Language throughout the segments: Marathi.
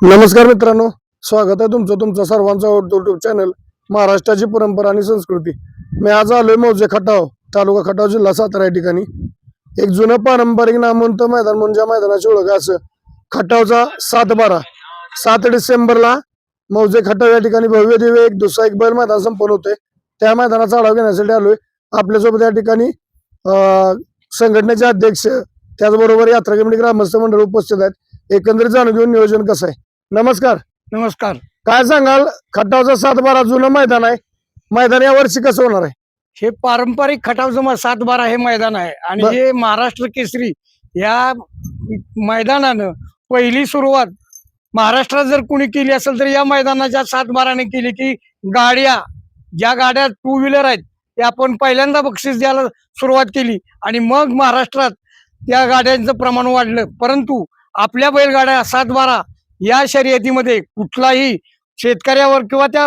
नमस्कार मित्रांनो, स्वागत आहे तुमचं सर्वांचं आवडतं युट्यूब चॅनल महाराष्ट्राची परंपरा आणि संस्कृती. मी आज आलोय मौजे खटाव, तालुका खटाव, जिल्हा सातारा या ठिकाणी. एक जुनं पारंपरिक नामवंत मैदान म्हणजे या मैदानाची ओळख आहे असं खटावचा 7 डिसेंबरला मौजे खटाव या ठिकाणी भव्य दिव्य एक दुसरा एक बैल मैदान संपन्न होते. त्या मैदानाचा आढावा घेण्यासाठी आलोय. आपल्यासोबत या ठिकाणी संघटनेचे अध्यक्ष, त्याचबरोबर यात्रा कमिटी ग्रामस्थ मंडळ उपस्थित आहेत. एकंदरीत जाणून घेऊन नियोजन कसं आहे. नमस्कार. नमस्कार. काय सांगाल, खटावचा 7-12 जुनं मैदान आहे. मैदान या वर्षी कसं होणार आहे? हे पारंपरिक खटाव 7-12 हे मैदान आहे आणि बर. हे महाराष्ट्र केसरी या मैदानानं पहिली सुरुवात महाराष्ट्रात जर कुणी केली असेल तर या मैदानाच्या 7-12 ने केली की ज्या गाड्या 2 व्हीलर आहेत त्या आपण पहिल्यांदा बक्षीस द्यायला सुरुवात केली आणि मग महाराष्ट्रात त्या गाड्यांचं प्रमाण वाढलं. परंतु आपल्या बैलगाड्या 7-12 या शर्यतीमध्ये कुठलाही शेतकऱ्यावर किंवा त्या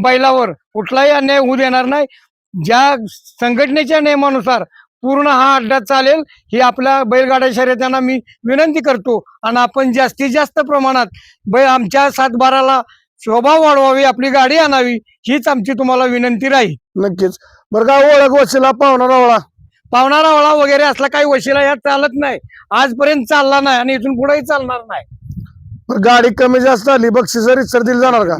बैलावर कुठलाही अन्याय होऊ देणार नाही. ज्या संघटनेच्या नियमानुसार पूर्ण हा अड्डा चालेल ही आपल्या बैलगाड्या शर्यतांना मी विनंती करतो. आणि आपण जास्तीत जास्त प्रमाणात आमच्या 7-12ला शोभा वाढवावी, आपली गाडी आणावी हीच आमची तुम्हाला विनंती राहील. नक्कीच. बरं का, ओळख वशिला पावणारा वळा वगैरे असला काही वशिला यात चालत नाही, आजपर्यंत चालला नाही आणि इथून पुढेही चालणार नाही. गाडी कमी जास्त आली बक्षीस रितसर दिली जाणार का?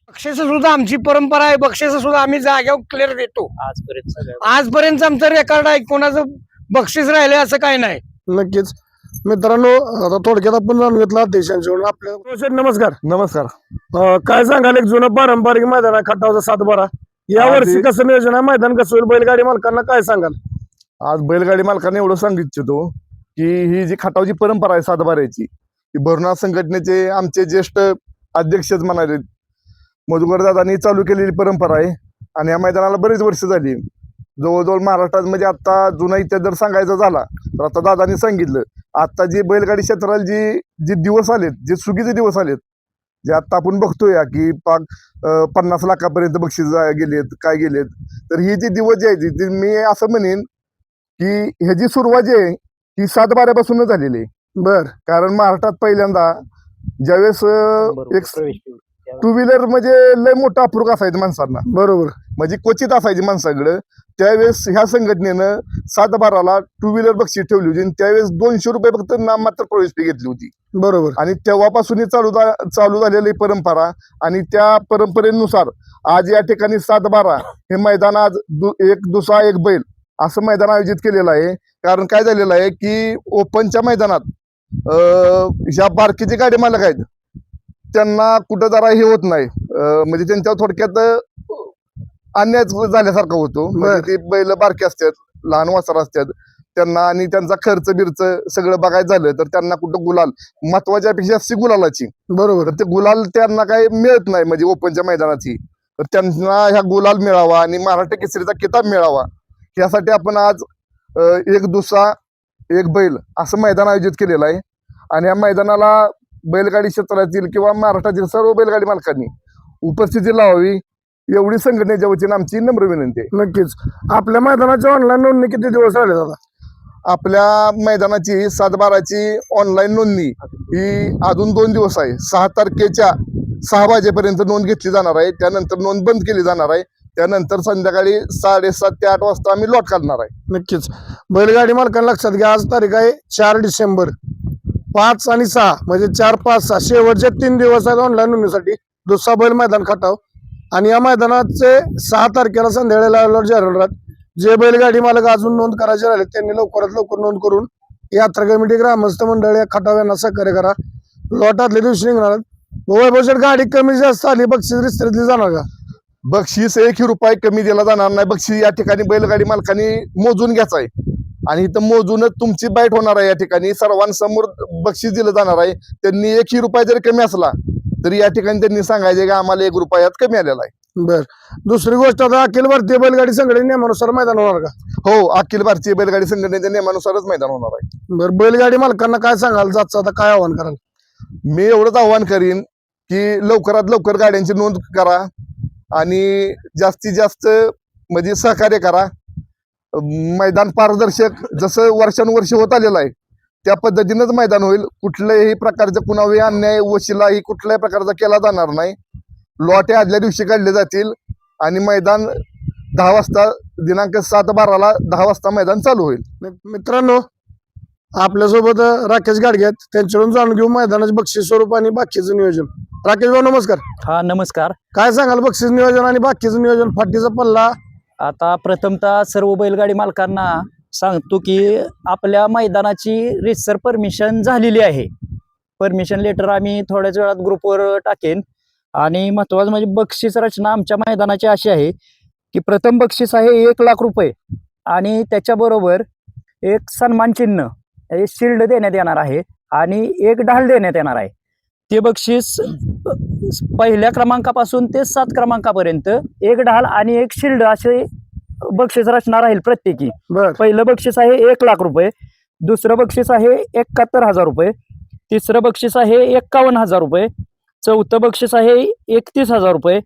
बक्षीस सुद्धा आमची परंपरा आहे. बक्षीस सुद्धा आम्ही जाग्यावर क्लिअर देतो. आजपर्यंत आमचं रेकॉर्ड आहे, कोणाचं बक्षीस राहिले असं काही नाही. नक्कीच. मित्रांनो, आता थोडक्यात आपण जाणून घेतला अध्यक्षांच्याकडून. आपल्या नमस्कार. नमस्कार. काय सांगाल, एक जुनं पारंपरिक मैदान आहे खटावचा 7-12, या वर्षी कसं नियोजन आहे, मैदान कसं होईल, बैलगाडी मालकांना काय सांगाल? आज बैलगाडी मालकाने एवढं सांगू इच्छितो की ही जी खटावची परंपरा आहे 7-12ची, ती भरणार संघटनेचे आमचे ज्येष्ठ अध्यक्षच म्हणाले मधुकर दादांनी चालू केलेली परंपरा आहे. आणि या मैदानाला बरीच वर्ष झाली. जवळजवळ महाराष्ट्रात म्हणजे आता जुना इतिहास जर सांगायचा झाला तर आता दादांनी सांगितलं, आता जी बैलगाडी क्षेत्राला जी दिवस आलेत, जे चुकीचे दिवस आलेत, जे आता आपण बघतोय की 50 लाखापर्यंत बक्षीस गेलेत, काय गेलेत, तर ही जी दिवस जी आहेत ती मी असं म्हणेन की ह्याची सुरुवात जी आहे ही 7-12 पासूनच झालेली आहे. बर. कारण महाराष्ट्रात पहिल्यांदा ज्यावेळेस एक 2 व्हीलर म्हणजे लय मोठा अप्रूप असायचं माणसांना, बरोबर, म्हणजे क्वचित असायची माणसाकडं. त्यावेळेस ह्या संघटनेनं 7-12ला 2 व्हीलर बक्षीस ठेवली होती आणि त्यावेळेस 200 रुपये फक्त नाममात्र प्रवेश फी घेतली होती. बरोबर. आणि तेव्हापासून चालू झालेली परंपरा आणि त्या परंपरेनुसार आज या ठिकाणी 7-12 हे मैदान आज एक दुसरा एक बैल असं मैदान आयोजित केलेलं आहे. कारण काय झालेलं आहे की ओपनच्या मैदानात ह्या बारकीचे गाडी मालक आहेत त्यांना कुठं जरा हे होत नाही, म्हणजे त्यांच्यावर थोडक्यात अन्याय झाल्यासारखा होतो. म्हणजे ते बैल बारके असतात, लहान वासर असतात त्यांना, आणि त्यांचा खर्च बिर्च सगळं बघायचं झालं तर त्यांना कुठं गुलाल महत्वाच्या पेक्षा जास्त गुलालाची, बरोबर, तर ते गुलाल त्यांना काही मिळत नाही म्हणजे ओपनच्या मैदानाची. तर त्यांना ह्या गुलाल मिळावा आणि महाराष्ट्र केसरीचा किताब मिळावा यासाठी आपण आज एक दुसरा एक बैल असं मैदान आयोजित केलेलं आहे. आणि या मैदानाला बैलगाडी क्षेत्रातील किंवा महाराष्ट्रातील सर्व बैलगाडी मालकांनी उपस्थिती लावावी एवढी संघटनेच्या वतीने आमची नम्र विनंती आहे. नक्कीच. आपल्या मैदानाची ऑनलाईन नोंदणी किती दिवस राहिले दादा? आपल्या मैदानाची 7-12ची ऑनलाईन नोंदणी ही अजून 2 दिवस आहे. 6 तारखेच्या 6 वाजेपर्यंत नोंद घेतली जाणार आहे. त्यानंतर नोंद बंद केली जाणार आहे. त्यानंतर संध्याकाळी 7:30 ते 8 वाजता आम्ही लॉट काढणार आहे. नक्कीच. बैलगाडी मालकांना लक्षात घ्या, आज तारीख आहे 4 डिसेंबर, 5 आणि 6 म्हणजे 4, 5, 6 शेवटचे 3 दिवस आहेत ऑनलाईन नोंदणीसाठी. दुसरा बैल मैदान खटाव आणि या मैदानाचे 6 तारखेला संध्याकाळी जाहीर होणार. जे बैलगाडी मालक अजून नोंद करायचे राहिले त्यांनी लवकरात लवकर नोंद करून यात्रा कमिटी ग्रामस्थ मंडळ या खटाव यांना सहकार्य करा. लॉट आदल्या दिवशी निघणार. वैभवशेठ, गाडी कमी जास्त आली बक्षीस रितसर जाणार का? बक्षीस 1 रुपये कमी दिला जाणार नाही. बक्षीस या ठिकाणी बैलगाडी मालकांनी मोजून घ्यायचं आहे आणि इथं मोजूनच तुमची बाईट होणार आहे. या ठिकाणी सर्वांसमोर बक्षीस दिलं जाणार आहे. त्यांनी 1 रुपया जरी कमी असला तरी या ठिकाणी त्यांनी सांगायचे की आम्हाला 1 रुपयात कमी आलेला आहे. बर. दुसरी गोष्ट, आता अखिल भारतीय बैलगाडी संघटने नियमानुसार मैदान होणार का? हो, अखिल भारतीय बैलगाडी संघटनेच्या नियमानुसारच मैदान होणार आहे. बर. बैलगाडी मालकांना काय सांगाल, जातचं आता काय आव्हान कराल? मी एवढंच आव्हान करीन की लवकरात लवकर गाड्यांची नोंद करा आणि जास्तीत जास्त म्हणजे सहकार्य करा. मैदान पारदर्शक जसं वर्षानुवर्ष होत आलेलं आहे त्या पद्धतीनंच मैदान होईल. कुठल्याही प्रकारचं कुणाही अन्याय वशिलाही कुठल्याही प्रकारचा केला जाणार नाही. लॉटे आदल्या दिवशी काढले जातील आणि मैदान 10 वाजता दिनांक 7/12 10 वाजता मैदान चालू होईल. मित्रांनो, आपल्यासोबत राकेश गाडगे आहेत. त्यांच्याकडून जाणून घेऊ मैदानाचे बक्षीस स्वरूप आणि बाकीचं नियोजन. राकेश भाऊ नमस्कार. हा नमस्कार. काय सांगाल बक्षीस नियोजन आणि बाकीचं नियोजन, फाटीचा पल्ला? आता प्रथमतः सर्व बैलगाडी मालकांना सांगतो की आपल्या मैदानाची रितसर परमिशन झालेली आहे. परमिशन लेटर आम्ही थोड्याच वेळात ग्रुपवर टाकेन. आणि महत्वाचं म्हणजे बक्षीस रचना आमच्या मैदानाची अशी आहे की प्रथम बक्षीस आहे 1,00,000 रुपये आणि त्याच्याबरोबर एक सन्मान चिन्ह शिल्ड देण्यात येणार आहे आणि एक ढाल देण्यात येणार आहे. ते बक्षीस पहिल्या क्रमांकापासून ते 7 क्रमांकापर्यंत एक ढाल आणि एक शिल्ड असे बक्षीस रचना राहील प्रत्येकी. बर, पहिलं बक्षीस आहे 1,00,000 रुपये, दुसरं बक्षीस आहे 71,000 रुपये, तिसरं बक्षीस आहे 51,000 रुपये, चौथं बक्षीस आहे 31,000 रुपये,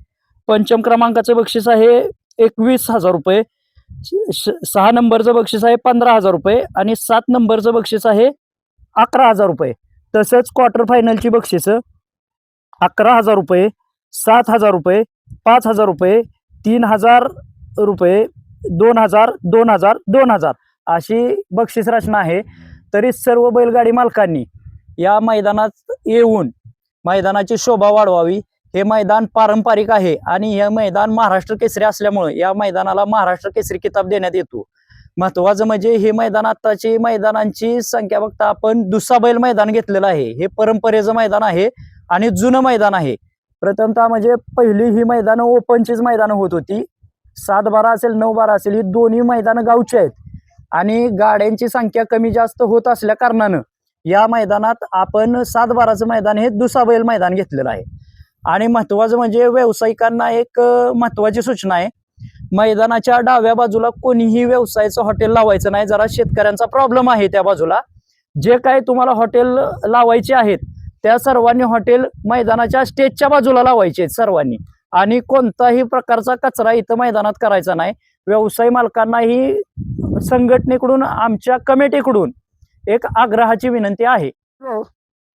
पंचम क्रमांकाचं बक्षीस आहे 21,000 रुपये, 6 नंबरचं बक्षीस आहे 15,000 रुपये आणि 7 नंबरचं बक्षीस आहे 11,000 रुपये. तसंच क्वार्टर फायनलची बक्षिसं 11,000 रुपये, 7,000 रुपये, 5,000 रुपये, 3,000 रुपये, 2,000, 2,000, 2,000 अशी बक्षीस रचना आहे. तरी सर्व बैलगाडी मालकांनी या मैदानात येऊन मैदानाची शोभा वाढवावी. हे मैदान पारंपरिक आहे आणि हे मैदान महाराष्ट्र केसरी असल्यामुळे या मैदानाला महाराष्ट्र केसरी किताब देण्यात येतो. महत्वाचं म्हणजे हे मैदान आताची मैदानांची संख्या बघता आपण दुसरा बैल मैदान घेतलेलं आहे. हे परंपरेचं मैदान आहे आणि जुनं मैदान आहे. प्रथमतः म्हणजे पहिली ही मैदानं ओपनचीच मैदानं होत होती. 7-12 असेल 9-12 असेल ही दोन्ही मैदानं गावची आहेत आणि गाड्यांची संख्या कमी जास्त होत असल्या कारणानं या मैदानात आपण 7-12चं मैदान हे दुसरा बैल मैदान घेतलेलं आहे. आणि महत्वाचं म्हणजे व्यावसायिकांना एक महत्वाची सूचना आहे. मैदानाच्या डाव्या बाजूला कोणीही व्यवसायाचं हॉटेल लावायचं नाही. जरा शेतकऱ्यांचा प्रॉब्लेम आहे त्या बाजूला. जे काही तुम्हाला हॉटेल लावायचे आहेत त्या सर्वांनी हॉटेल मैदानाच्या स्टेजच्या बाजूला लावायचे आहेत सर्वांनी. आणि कोणताही प्रकारचा कचरा इथं मैदानात करायचा नाही. व्यवसाय मालकांनाही संघटनेकडून आमच्या कमिटीकडून एक आग्रहाची विनंती आहे.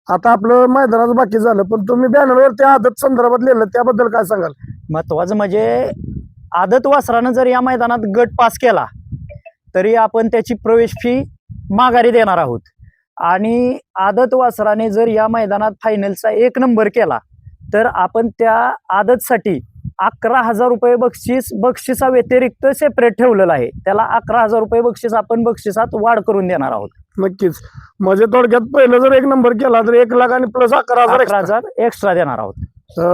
आता आपलं मैदानाचं बाकी झालं, पण तुम्ही बॅनरवर त्या आदत संदर्भात लिहिलं, त्याबद्दल काय सांगाल? महत्वाचं म्हणजे आदत वासरानं जर या मैदानात गट पास केला तरी आपण त्याची प्रवेश फी माघारी देणार आहोत. आणि आदत वासराने जर या मैदानात फायनलचा 1 नंबर केला तर आपण त्या आदतसाठी 11,000 रुपये बक्षिसा व्यतिरिक्त सेपरेट ठेवलेलं आहे. त्याला 11,000 रुपये बक्षीस आपण बक्षिसात वाढ करून देणार आहोत. नक्कीच. म्हणजे थोडक्यात पहिलं जर 1 नंबर केला तर 1,00,000 आणि प्लस 11,000 11,000 एक्स्ट्रा देणार आहोत.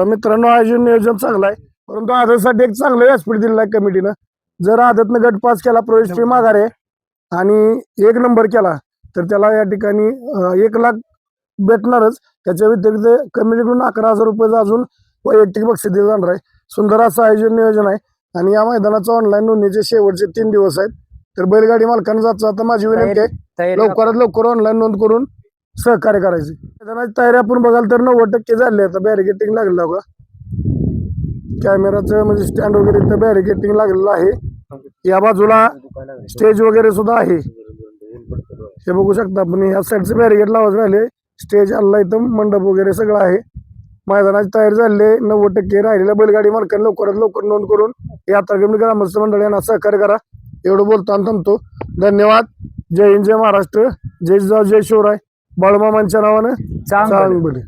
मित्रांनो, आयोजन नियोजन चांगलं आहे, परंतु आदतसाठी एक चांगलं व्यासपीठ दिलेलं आहे कमिटीनं. जर आदतनं गट पास केला प्रवेश फी माघारे आणि 1 नंबर केला तर त्याला या ठिकाणी 1,00,000 भेटणारच. त्याच्या व्यतिरिक्त कमिटीकडून 11,000 रुपये अजून वैयक्तिक बक्षीस दिलं जाणार आहे. सुंदर असं आयोजन नियोजन आहे आणि या मैदानाचं ऑनलाईन नोंदणीचे शेवटचे 3 दिवस आहेत. तर बैलगाडी मालकांना जायचं आता माझी विनंती आहे, लवकरात लवकर ऑनलाईन नोंद करून सहकार्य करायचे. मैदानाची तयारी आपण बघाल तर 90% झाली. आता बॅरिकेटिंग लागलेलं बघा, कॅमेराचं म्हणजे स्टँड वगैरे इथं बॅरिकेटिंग लागलेलं आहे. या बाजूला स्टेज वगैरे सुद्धा आहे, हे बघू शकता आपण. ह्या साईडचे बॅरिकेड लावायचे राहिले, स्टेज आला इथं, मंडप वगैरे सगळं आहे. मैदानाची तयारी झाली 90% राहिलेल्या बैलगाडी मालकांनी लवकरात लवकर नोंद करून यात्रा कमिटी ग्रामस्थ मंडळ यांना सहकार्य करा. एवढं बोलतो आणि थांबतो. धन्यवाद. जय हिंद, जय महाराष्ट्र, जय जिजाऊ, जय शिवराय. बाळूमामांच्या नावानं चांगलं.